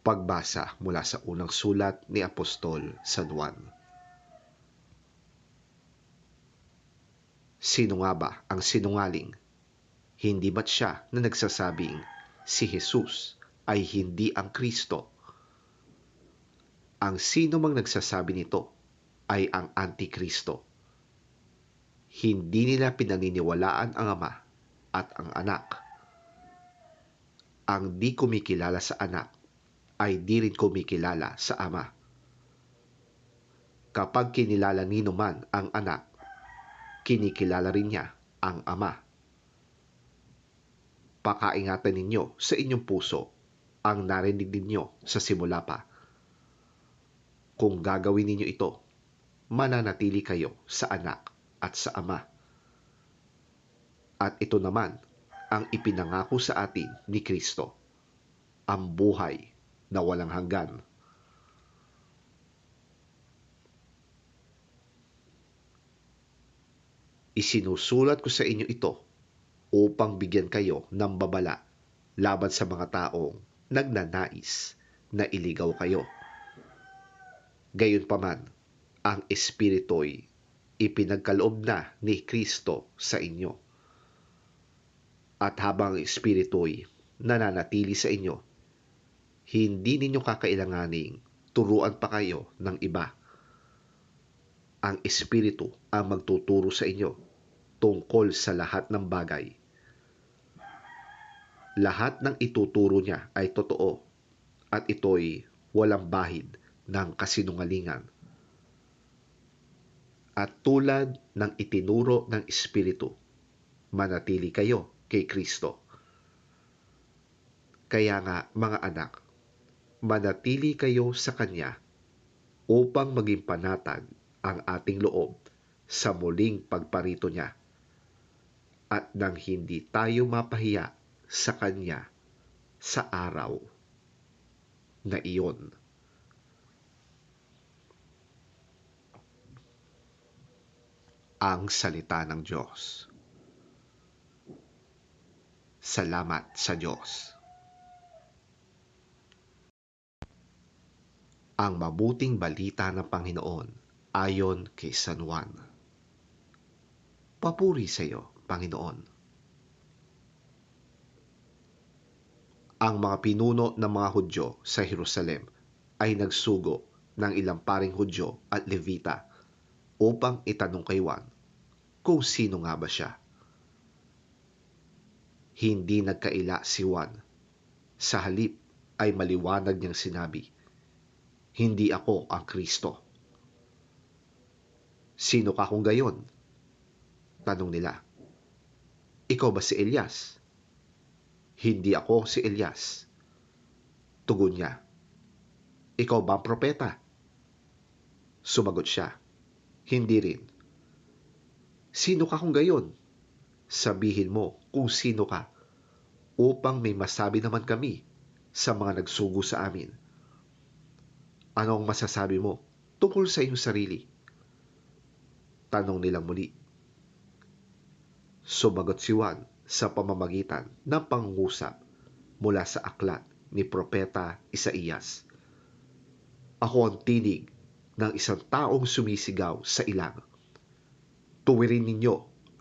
Pagbasa mula sa unang sulat ni Apostol San Juan. Sino nga ba ang sinungaling? Hindi ba't siya na nagsasabing si Jesus ay hindi ang Kristo? Ang sino mang nagsasabi nito ay ang Antikristo. Hindi nila pinaniniwalaan ang Ama at ang Anak. Ang di kumikilala sa Anak ay di rin kumikilala sa Ama. Kapag kinilala nino man ang Anak, kinikilala rin niya ang Ama. Pakaingatan ninyo sa inyong puso ang narinig ninyo sa simula pa. Kung gagawin ninyo ito, mananatili kayo sa Anak at sa Ama. At ito naman ang ipinangako sa atin ni Kristo, ang buhay na walang hanggan. Isinusulat ko sa inyo ito upang bigyan kayo ng babala laban sa mga taong nagnanais na iligaw kayo. Gayunpaman, ang Espiritu'y ipinagkaloob na ni Kristo sa inyo. At habang ang Espiritu'y nananatili sa inyo, hindi ninyo kakailanganing turuan pa kayo ng iba. Ang Espiritu ang magtuturo sa inyo tungkol sa lahat ng bagay. Lahat ng ituturo niya ay totoo at ito'y walang bahid ng kasinungalingan. At tulad ng itinuro ng Espiritu, manatili kayo kay Kristo. Kaya nga, mga anak, manatili kayo sa Kanya upang maging panatag ang ating loob sa muling pagparito niya at nang hindi tayo mapahiya sa Kanya sa araw na iyon. Ang salita ng Diyos. Salamat sa Diyos. Ang mabuting balita ng Panginoon ayon kay San Juan. Papuri sa iyo, Panginoon. Ang mga pinuno ng mga Hudyo sa Jerusalem ay nagsugo ng ilang paring Hudyo at Levita upang itanong kay Juan kung sino nga ba siya. Hindi nagkaila si Juan. Sa halip ay maliwanag niyang sinabi, hindi ako ang Kristo. Sino ka kung gayon? Tanong nila. Ikaw ba si Elias? Hindi ako si Elias. Tugon niya. Ikaw ba ang propeta? Sumagot siya. Hindi rin. Sino ka kung gayon? Sabihin mo kung sino ka upang may masabi naman kami sa mga nagsugo sa amin. Ano ang masasabi mo tungkol sa iyong sarili? Tanong nilang muli. Sumagot si Juan sa pamamagitan ng pangungusap mula sa aklat ni Propeta Isaías. Ako ang tinig ng isang taong sumisigaw sa ilang. Tuwirin ninyo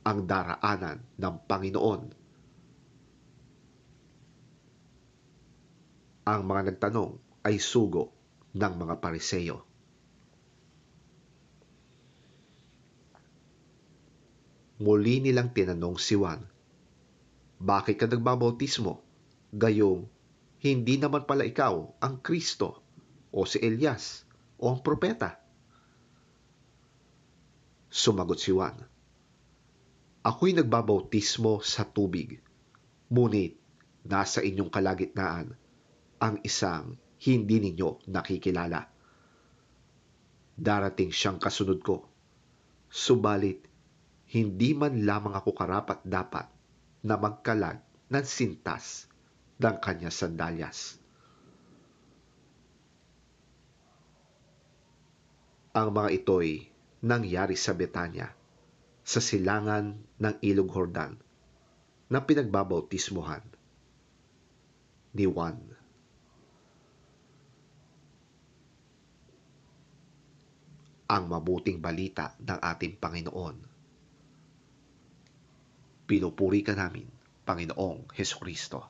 ang daraanan ng Panginoon. Ang mga nagtanong ay sugo ng mga Pariseo. Muli nilang tinanong si Juan, bakit ka nagbabautismo? Gayong hindi naman pala ikaw ang Kristo o si Elias o ang propeta. Sumagot si Juan, ako'y nagbabautismo sa tubig, ngunit nasa inyong kalagitnaan ang isang hindi ninyo nakikilala. Darating siyang kasunod ko, subalit hindi man lamang ako karapat-dapat na magkalag ng sintas ng kanyang sandalyas. Ang mga ito'y nangyari sa Betanya, sa silangan ng Ilog Jordan, na pinagbabautismuhan ni Juan. ang mabuting balita ng ating Panginoon. Pinupuri ka namin, Panginoong Hesukristo.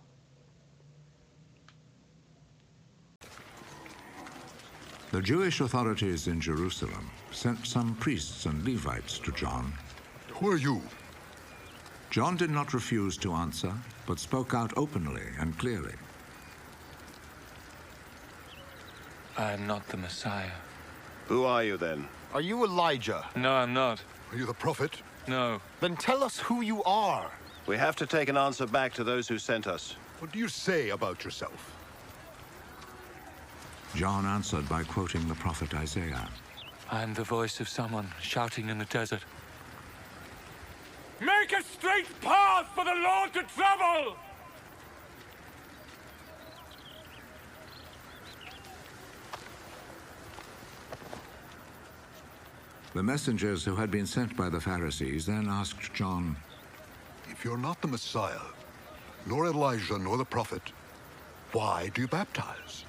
The Jewish authorities in Jerusalem sent some priests and Levites to John. Who are you? John did not refuse to answer, but spoke out openly and clearly. I am not the Messiah. Who are you then? Are you Elijah? No, I'm not. Are you the prophet? No. Then tell us who you are. We have to take an answer back to those who sent us. What do you say about yourself? John answered by quoting the prophet Isaiah. I am the voice of someone shouting in the desert. Make a straight path for the Lord to travel! The messengers who had been sent by the Pharisees then asked John, If you're not the Messiah, nor Elijah, nor the prophet, why do you baptize?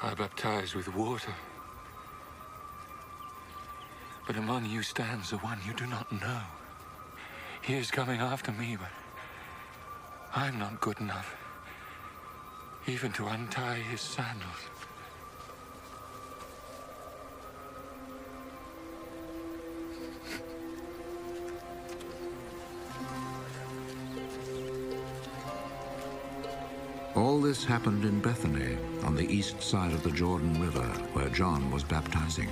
I baptize with water. But among you stands the one you do not know. He is coming after me, but I'm not good enough even to untie his sandals. All this happened in Bethany, on the east side of the Jordan River, where John was baptizing.